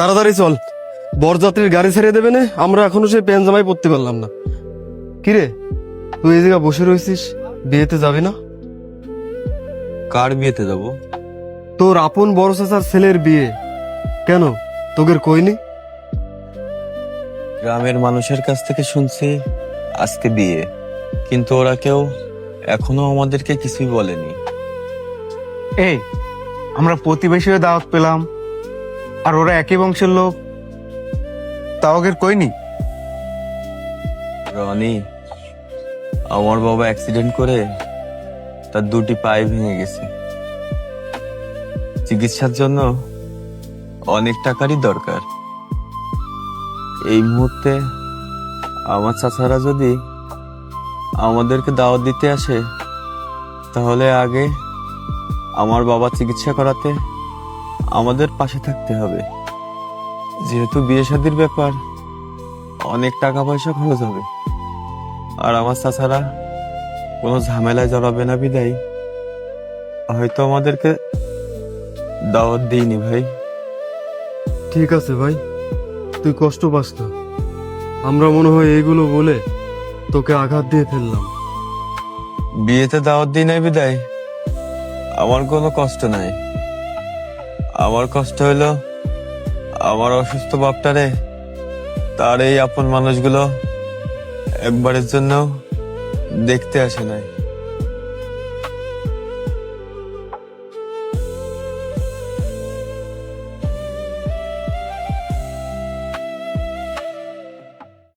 তাড়াতাড়ি চল, বরযাত্রীর গাড়ি ছেড়ে দেবে না, আমরা এখনো সেই প্যান জামাই পরতে পারলাম না। কিরে, তুই এই জায়গায় বসে রয়েছিস, বিয়েতে যাবি না? কার বিয়েতে যাব? তোর আপন বড় চাচার ছেলের বিয়ে। কেন, তোদের কইনি? গ্রামের মানুষের কাছ থেকে শুনছি আজকে বিয়ে, কিন্তু ওরা কেউ এখনো আমাদেরকে কিছুই বলেনি। এই, আমরা প্রতিবেশী হয়ে দাওয়াত পেলাম, আর ওরা একই বংশের লোক, তাও ওদের কইনি। রনি, আমার বাবা অ্যাক্সিডেন্ট করে তার দুটি পায়ে ভেঙে গেছে। চিকিৎসার জন্য অনেক টাকারই দরকার। এই মুহূর্তে আমার চাচারা যদি আমাদেরকে দাওয়াত দিতে আসে, তাহলে আগে আমার বাবা চিকিৎসা করাতে আমাদের পাশে থাকতে হবে। যেহেতু বিয়ে শাদীর ব্যাপার, অনেক টাকা পয়সা খরচ হবে, আর আমার চাচারা কোনো ঝামেলায় জড়াবে না বিদায় হয়তো আমাদেরকে দাওয়াত দিইনি ভাই। ঠিক আছে ভাই, তুই কষ্ট পাস না। আমরা মনে হয় এইগুলো বলে তোকে আঘাত দিয়ে ফেললাম। বিয়েতে দাওয়াত দিই নাই বিদায় আমার কোনো কষ্ট নাই। আমার কষ্ট হইলো আমার অসুস্থ বাপটারে তার এই আপন মানুষগুলো একবারের জন্য দেখতে আসে নাই।